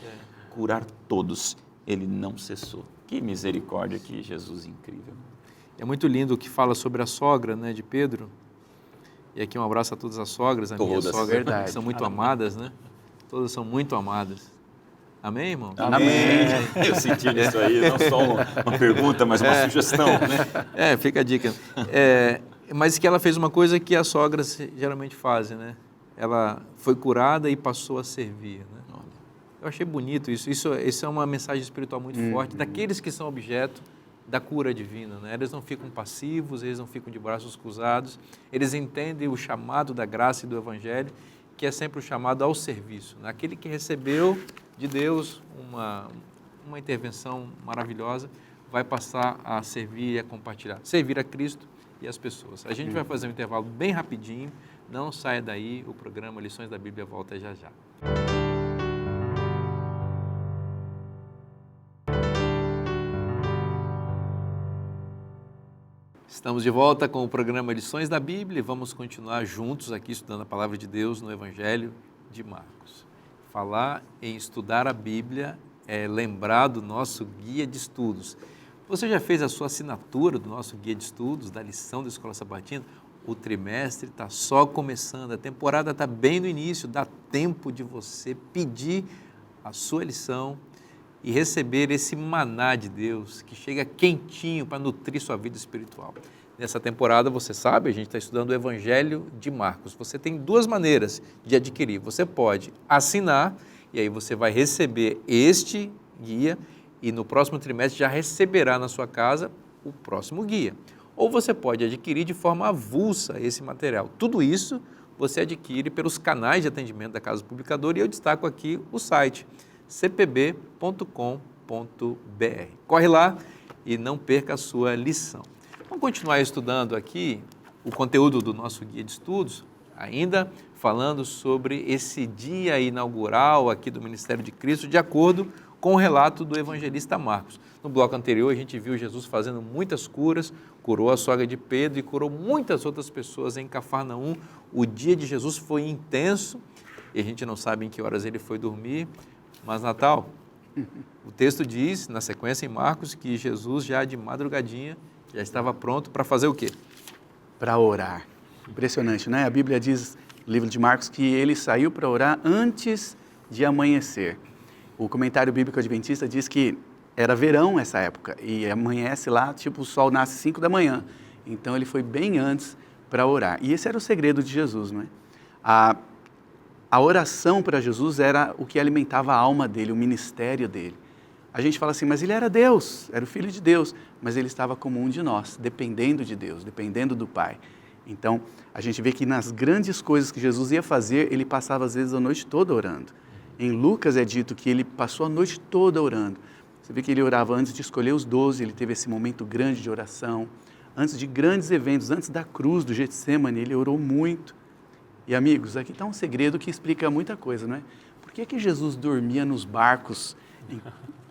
Curar todos, ele não cessou. Que misericórdia, que Jesus incrível. É muito lindo o que fala sobre a sogra, né, de Pedro. E aqui um abraço a todas as sogras, a minha sogra, que são muito amadas, né? Todas são muito amadas. Amém, irmão? Amém. Eu senti isso aí, não só uma pergunta, mas uma sugestão, né? Fica a dica. Mas que ela fez uma coisa que as sogras geralmente fazem, né? Ela foi curada e passou a servir, né? Eu achei bonito isso. Isso é uma mensagem espiritual muito forte daqueles que são objeto da cura divina, né? Eles não ficam passivos, eles não ficam de braços cruzados, eles entendem o chamado da graça e do Evangelho, que é sempre o chamado ao serviço, né? Aquele que recebeu de Deus uma intervenção maravilhosa, vai passar a servir e a compartilhar, servir a Cristo e as pessoas. A gente vai fazer um intervalo bem rapidinho, não saia daí, o programa Lições da Bíblia volta já já. Estamos de volta com o programa Lições da Bíblia e vamos continuar juntos aqui estudando a Palavra de Deus no Evangelho de Marcos. Falar em estudar a Bíblia é lembrar do nosso guia de estudos. Você já fez a sua assinatura do nosso guia de estudos, da lição da Escola Sabatina? O trimestre está só começando, a temporada está bem no início, dá tempo de você pedir a sua lição e receber esse maná de Deus que chega quentinho para nutrir sua vida espiritual. Nessa temporada, você sabe, a gente está estudando o Evangelho de Marcos. Você tem duas maneiras de adquirir. Você pode assinar e aí você vai receber este guia e no próximo trimestre já receberá na sua casa o próximo guia. Ou você pode adquirir de forma avulsa esse material. Tudo isso você adquire pelos canais de atendimento da Casa Publicadora e eu destaco aqui o site cpb.com.br. Corre lá e não perca a sua lição. Vamos continuar estudando aqui o conteúdo do nosso guia de estudos, ainda falando sobre esse dia inaugural aqui do Ministério de Cristo, de acordo com o relato do evangelista Marcos. No bloco anterior, a gente viu Jesus fazendo muitas curas, curou a sogra de Pedro e curou muitas outras pessoas em Cafarnaum. O dia de Jesus foi intenso e a gente não sabe em que horas ele foi dormir, mas Natal, o texto diz, na sequência em Marcos, que Jesus já de madrugadinha já estava pronto para fazer o quê? Para orar. Impressionante, né? A Bíblia diz, no livro de Marcos, que ele saiu para orar antes de amanhecer. O comentário bíblico adventista diz que era verão essa época e amanhece lá, tipo o sol nasce 5 da manhã. Então ele foi bem antes para orar. E esse era o segredo de Jesus, não é? A oração para Jesus era o que alimentava a alma dele, o ministério dele. A gente fala assim, mas ele era Deus, era o Filho de Deus, mas ele estava como um de nós, dependendo de Deus, dependendo do Pai. Então, a gente vê que nas grandes coisas que Jesus ia fazer, ele passava às vezes a noite toda orando. Em Lucas é dito que ele passou a noite toda orando. Você vê que ele orava antes de escolher os 12, ele teve esse momento grande de oração. Antes de grandes eventos, antes da cruz do Getsemane, ele orou muito. E amigos, aqui está um segredo que explica muita coisa, não é? Por que Jesus dormia nos barcos, em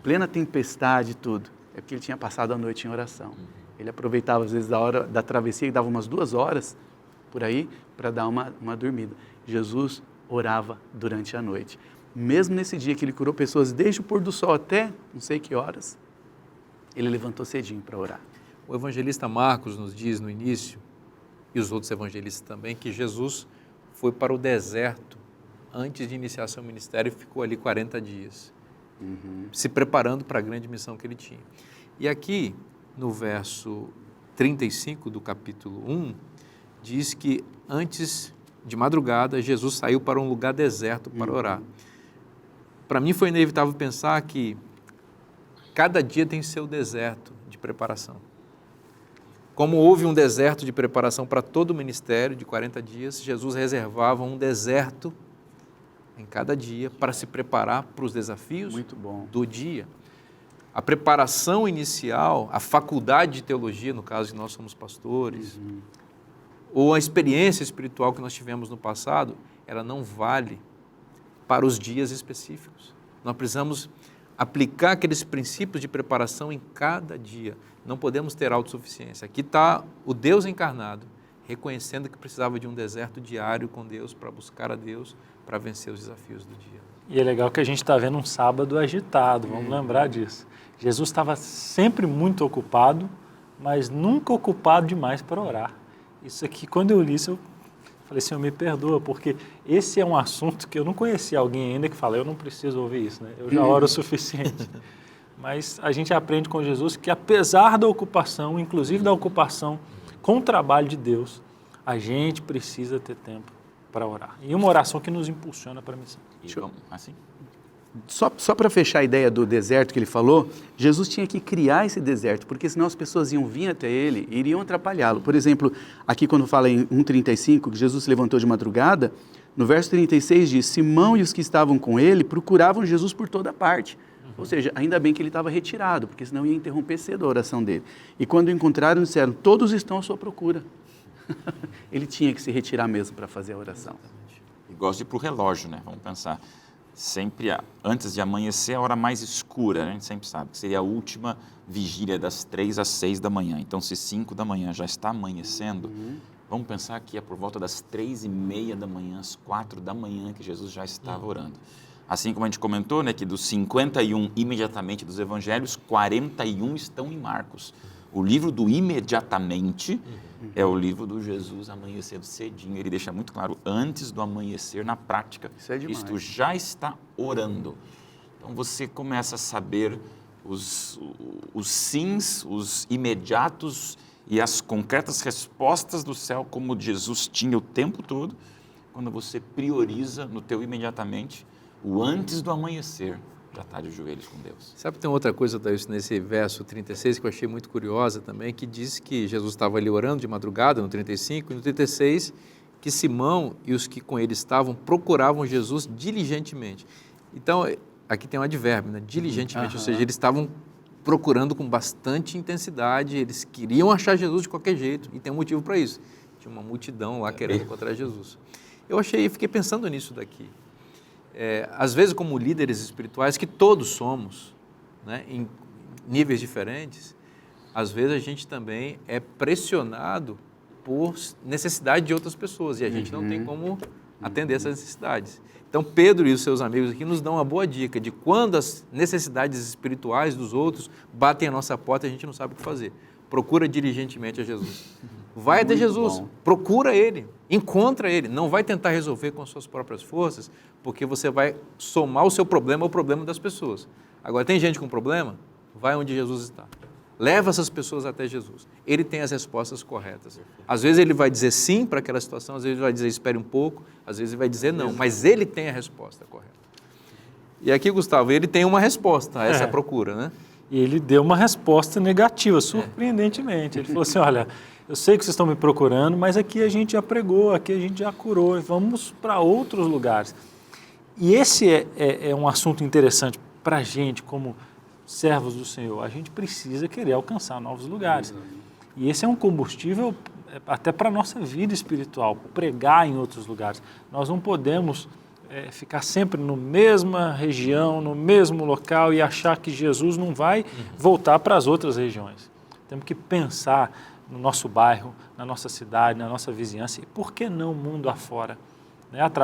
plena tempestade e tudo? É porque ele tinha passado a noite em oração. Ele aproveitava às vezes a hora da travessia, que dava umas 2 horas por aí, para dar uma dormida. Jesus orava durante a noite. Mesmo nesse dia que ele curou pessoas desde o pôr do sol até não sei que horas, ele levantou cedinho para orar. O evangelista Marcos nos diz no início, e os outros evangelistas também, que Jesus foi para o deserto antes de iniciar seu ministério e ficou ali 40 dias, se preparando para a grande missão que ele tinha. E aqui, no verso 35 do capítulo 1, diz que antes de madrugada, Jesus saiu para um lugar deserto para orar. Para mim foi inevitável pensar que cada dia tem seu deserto de preparação. Como houve um deserto de preparação para todo o ministério de 40 dias, Jesus reservava um deserto em cada dia para se preparar para os desafios do dia. A preparação inicial, a faculdade de teologia, no caso de nós somos pastores, ou a experiência espiritual que nós tivemos no passado, ela não vale para os dias específicos. Nós precisamos aplicar aqueles princípios de preparação em cada dia. Não podemos ter autossuficiência. Aqui está o Deus encarnado, reconhecendo que precisava de um deserto diário com Deus para buscar a Deus, para vencer os desafios do dia. E é legal que a gente está vendo um sábado agitado, vamos lembrar disso. Jesus estava sempre muito ocupado, mas nunca ocupado demais para orar. Isso aqui, quando eu li isso, eu falei, Senhor, me perdoa, porque esse é um assunto que eu não conhecia alguém ainda que fala, eu não preciso ouvir isso, né? Eu já oro o suficiente. Mas a gente aprende com Jesus que apesar da ocupação, inclusive da ocupação com o trabalho de Deus, a gente precisa ter tempo para orar. E uma oração que nos impulsiona para a missão. Assim? Só para fechar a ideia do deserto que ele falou, Jesus tinha que criar esse deserto, porque senão as pessoas iam vir até ele e iriam atrapalhá-lo. Por exemplo, aqui quando fala em 1,35, que Jesus se levantou de madrugada, no verso 36 diz, Simão e os que estavam com ele procuravam Jesus por toda parte. Ou seja, ainda bem que ele estava retirado, porque senão ia interromper cedo a oração dele. E quando o encontraram, disseram, todos estão à sua procura. Ele tinha que se retirar mesmo para fazer a oração. E gosto de ir para o relógio, né? Vamos pensar. Sempre antes de amanhecer, a hora mais escura, né? A gente sempre sabe que seria a última vigília das 3 às 6 da manhã. Então, se 5 da manhã já está amanhecendo, vamos pensar que é por volta das 3:30 da manhã, às 4 da manhã, que Jesus já estava orando. Assim como a gente comentou, né, que dos 51 imediatamente dos evangelhos, 41 estão em Marcos. O livro do imediatamente é o livro do Jesus amanhecendo cedinho. Ele deixa muito claro, antes do amanhecer, na prática, Cristo já está orando. Então você começa a saber os sims, os imediatos e as concretas respostas do céu, como Jesus tinha o tempo todo, quando você prioriza no teu imediatamente, o antes do amanhecer, já está de joelhos com Deus. Sabe que tem outra coisa, Thaís, nesse verso 36 que eu achei muito curiosa também, que diz que Jesus estava ali orando de madrugada, no 35, e no 36, que Simão e os que com ele estavam procuravam Jesus diligentemente. Então, aqui tem um advérbio, né? Diligentemente, ou seja, eles estavam procurando com bastante intensidade, eles queriam achar Jesus de qualquer jeito, e tem um motivo para isso. Tinha uma multidão lá querendo encontrar Jesus. Fiquei pensando nisso daqui. Às vezes, como líderes espirituais, que todos somos, né, em níveis diferentes, às vezes a gente também é pressionado por necessidade de outras pessoas e a gente não tem como atender essas necessidades. Então, Pedro e os seus amigos aqui nos dão uma boa dica de quando as necessidades espirituais dos outros batem a nossa porta e a gente não sabe o que fazer. Procura diligentemente a Jesus. Vai até Jesus, procura Ele, encontra Ele. Não vai tentar resolver com as suas próprias forças, porque você vai somar o seu problema ao problema das pessoas. Agora, tem gente com problema? Vai onde Jesus está. Leva essas pessoas até Jesus. Ele tem as respostas corretas. Às vezes ele vai dizer sim para aquela situação, às vezes ele vai dizer espere um pouco, às vezes ele vai dizer não, mas ele tem a resposta correta. E aqui, Gustavo, ele tem uma resposta a essa procura, né? E ele deu uma resposta negativa, surpreendentemente. Ele falou assim, olha, eu sei que vocês estão me procurando, mas aqui a gente já pregou, aqui a gente já curou, vamos para outros lugares. E esse é um assunto interessante para a gente, como servos do Senhor. A gente precisa querer alcançar novos lugares. E esse é um combustível até para a nossa vida espiritual, pregar em outros lugares. Nós não podemos ficar sempre na mesma região, no mesmo local e achar que Jesus não vai voltar para as outras regiões. Temos que pensar no nosso bairro, na nossa cidade, na nossa vizinhança e por que não mundo afora?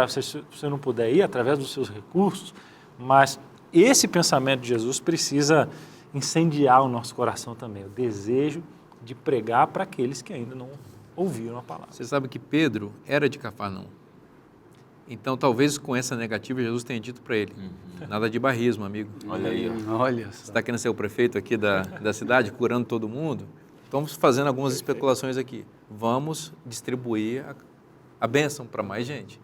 Se você não puder ir, através dos seus recursos, mas esse pensamento de Jesus precisa incendiar o nosso coração também, o desejo de pregar para aqueles que ainda não ouviram a palavra. Você sabe que Pedro era de Cafarnaum. Então, talvez com essa negativa, Jesus tenha dito para ele, nada de barrismo, amigo. Olha aí, ó. Olha Você só. está querendo ser o prefeito aqui da cidade, curando todo mundo? Estamos fazendo algumas especulações aqui. Vamos distribuir a bênção para mais gente.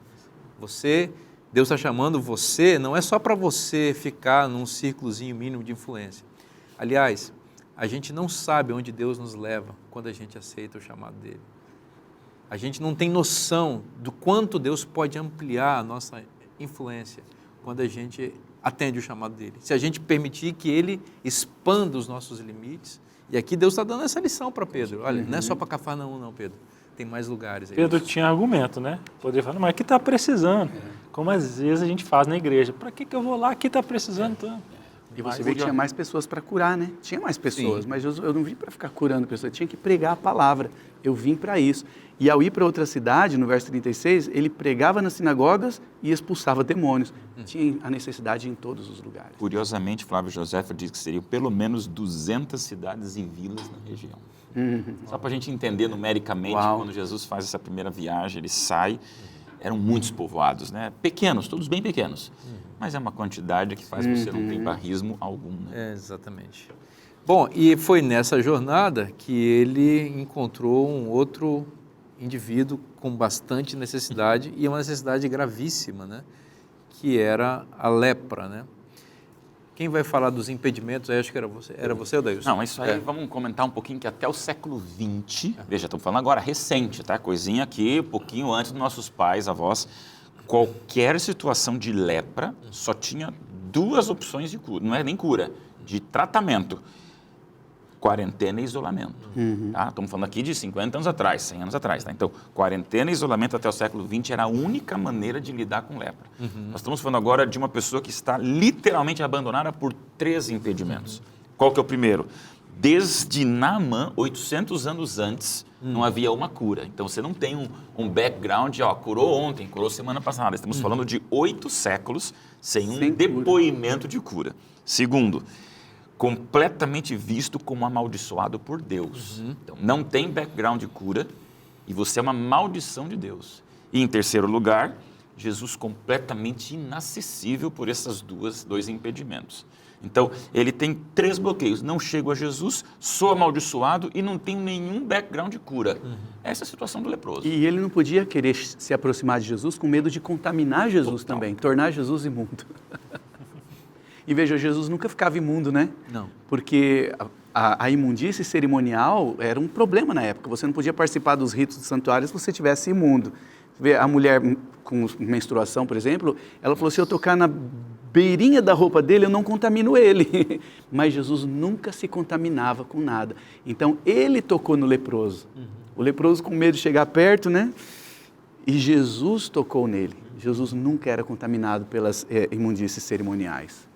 Deus está chamando você, não é só para você ficar num círculozinho mínimo de influência. Aliás, a gente não sabe onde Deus nos leva quando a gente aceita o chamado dele. A gente não tem noção do quanto Deus pode ampliar a nossa influência quando a gente atende o chamado dele. Se a gente permitir que ele expanda os nossos limites. E aqui Deus está dando essa lição para Pedro. Olha, não é só para Cafarnaum não, Pedro. Tem mais lugares aí. Pedro tinha argumento, né? Poderia falar, mas aqui está precisando. Como às vezes a gente faz na igreja. Para que eu vou lá? Aqui está precisando tanto. E você vê que tinha mais pessoas para curar, né? Tinha mais pessoas, mas eu não vim para ficar curando pessoas, eu tinha que pregar a palavra. Eu vim para isso. E ao ir para outra cidade, no verso 36, ele pregava nas sinagogas e expulsava demônios. Tinha a necessidade em todos os lugares. Curiosamente, Flávio Joséfa diz que seriam pelo menos 200 cidades e vilas na região. Só para a gente entender numericamente, quando Jesus faz essa primeira viagem, ele sai, eram muitos povoados, né? Pequenos, todos bem pequenos. Mas é uma quantidade que faz você não ter barrismo algum. Né? Exatamente. Bom, e foi nessa jornada que ele encontrou um outro indivíduo com bastante necessidade, e uma necessidade gravíssima, né? Que era a lepra, né? Quem vai falar dos impedimentos? Eu acho que era você, Dailson? Não, isso aí vamos comentar um pouquinho que até o século XX, veja, estamos falando agora recente, tá? Coisinha aqui, um pouquinho antes dos nossos pais, avós, qualquer situação de lepra só tinha duas opções de cura, não é nem cura, de tratamento. Quarentena e isolamento. Tá? Estamos falando aqui de 50 anos atrás, 100 anos atrás. Tá? Então, quarentena e isolamento até o século XX era a única maneira de lidar com lepra. Nós estamos falando agora de uma pessoa que está literalmente abandonada por 3 impedimentos. Qual que é o primeiro? Desde Naamã, 800 anos antes, não havia uma cura. Então, você não tem um background, curou ontem, curou semana passada. Estamos falando de 8 séculos sem um depoimento de cura. Segundo, completamente visto como amaldiçoado por Deus. Então, não tem background de cura e você é uma maldição de Deus. E, em terceiro lugar, Jesus completamente inacessível por esses dois impedimentos. Então, ele tem 3 bloqueios. Não chego a Jesus, sou amaldiçoado e não tenho nenhum background de cura. Essa é a situação do leproso. E ele não podia querer se aproximar de Jesus com medo de contaminar Jesus também, tornar Jesus imundo. E veja, Jesus nunca ficava imundo, né? Não. Porque a imundície cerimonial era um problema na época. Você não podia participar dos ritos dos santuários se você tivesse imundo. Vê, a mulher com menstruação, por exemplo, ela falou, se eu tocar na beirinha da roupa dele, eu não contamino ele. Mas Jesus nunca se contaminava com nada. Então, ele tocou no leproso. O leproso com medo de chegar perto, né? E Jesus tocou nele. Jesus nunca era contaminado pelas imundícies cerimoniais.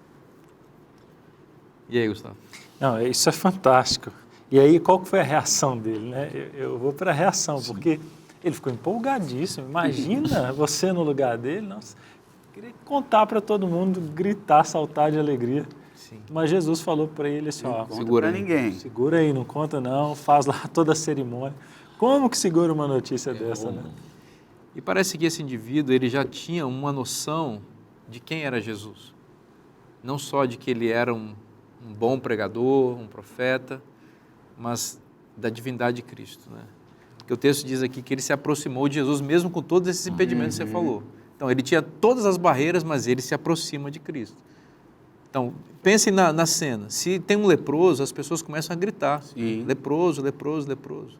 E aí, Gustavo? Não, isso é fantástico. E aí, qual que foi a reação dele, né? Eu vou para a reação, porque ele ficou empolgadíssimo. Imagina você no lugar dele. Nossa, queria contar para todo mundo, gritar, saltar de alegria. Sim. Mas Jesus falou para ele assim, ó, Segura para ninguém. segura aí, não conta não, faz lá toda a cerimônia. Como que segura uma notícia dessa, né? E parece que esse indivíduo ele já tinha uma noção de quem era Jesus. Não só de que ele era um bom pregador, um profeta, mas da divindade de Cristo, né? Porque o texto diz aqui que ele se aproximou de Jesus mesmo com todos esses impedimentos que você falou. Então, ele tinha todas as barreiras, mas ele se aproxima de Cristo. Então, pensem na cena. Se tem um leproso, as pessoas começam a gritar. Sim. Leproso, leproso, leproso.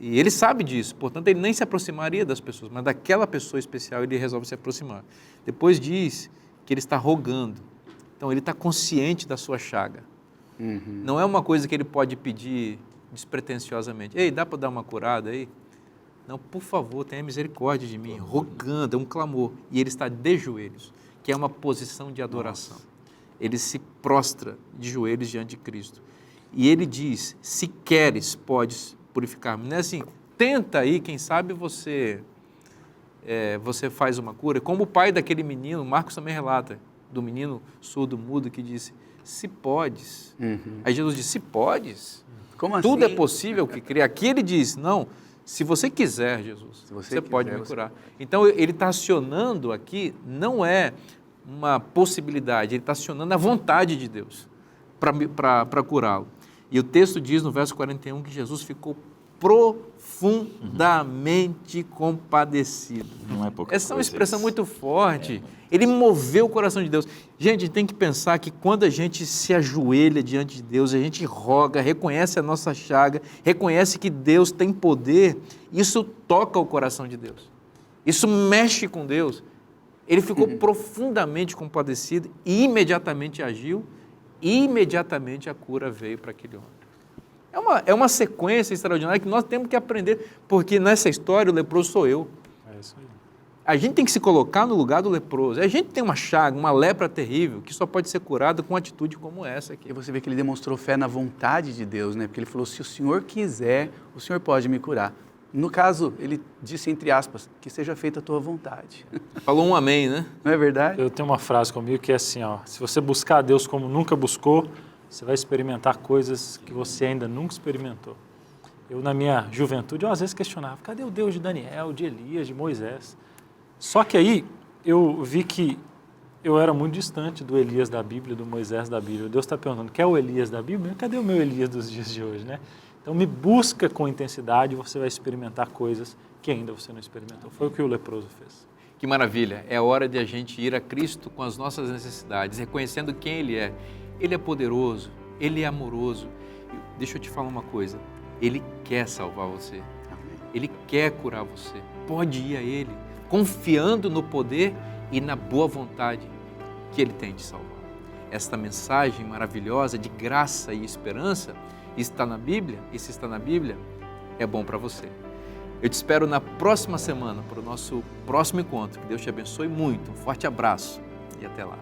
E ele sabe disso, portanto, ele nem se aproximaria das pessoas, mas daquela pessoa especial ele resolve se aproximar. Depois diz que ele está rogando. Então, ele está consciente da sua chaga. Não é uma coisa que ele pode pedir despretensiosamente. Ei, dá para dar uma curada aí? Não, por favor, tenha misericórdia de mim. Rogando, é um clamor. E ele está de joelhos, que é uma posição de adoração. Ele se prostra de joelhos diante de Cristo. E ele diz, se queres, podes purificar-me. Não é assim, tenta aí, quem sabe você faz uma cura. Como o pai daquele menino, Marcos também relata, do menino surdo, mudo, que disse, se podes. Aí Jesus disse, se podes? Como assim? Tudo é possível que crê. Aqui ele diz, não, se você quiser, Jesus, você pode me curar. Então, ele está acionando aqui, não é uma possibilidade, ele está acionando a vontade de Deus para curá-lo. E o texto diz no verso 41 que Jesus ficou profundamente compadecido. Não é pouca Essa é uma coisa expressão isso. muito forte. Ele moveu o coração de Deus. Gente, a gente tem que pensar que quando a gente se ajoelha diante de Deus, a gente roga, reconhece a nossa chaga, reconhece que Deus tem poder, isso toca o coração de Deus. Isso mexe com Deus. Ele ficou profundamente compadecido e imediatamente agiu, e imediatamente a cura veio para aquele homem. É uma sequência extraordinária que nós temos que aprender, porque nessa história o leproso sou eu. É isso aí. A gente tem que se colocar no lugar do leproso. A gente tem uma chaga, uma lepra terrível, que só pode ser curada com uma atitude como essa aqui. E você vê que ele demonstrou fé na vontade de Deus, né? Porque ele falou, se o Senhor quiser, o Senhor pode me curar. No caso, ele disse, entre aspas, que seja feita a tua vontade. Falou um amém, né? Não é verdade? Eu tenho uma frase comigo que é assim, ó, se você buscar a Deus como nunca buscou, você vai experimentar coisas que você ainda nunca experimentou. Eu, na minha juventude, eu às vezes questionava, cadê o Deus de Daniel, de Elias, de Moisés? Só que aí eu vi que eu era muito distante do Elias da Bíblia, do Moisés da Bíblia. Deus está perguntando, quer o Elias da Bíblia? Cadê o meu Elias dos dias de hoje, né? Então me busca com intensidade e você vai experimentar coisas que ainda você não experimentou. Foi o que o leproso fez. Que maravilha. É hora de a gente ir a Cristo com as nossas necessidades, reconhecendo quem Ele é. Ele é poderoso, Ele é amoroso. Deixa eu te falar uma coisa. Ele quer salvar você. Ele quer curar você. Pode ir a Ele, confiando no poder e na boa vontade que Ele tem de salvar. Esta mensagem maravilhosa de graça e esperança está na Bíblia, e se está na Bíblia, é bom para você. Eu te espero na próxima semana para o nosso próximo encontro. Que Deus te abençoe muito. Um forte abraço e até lá.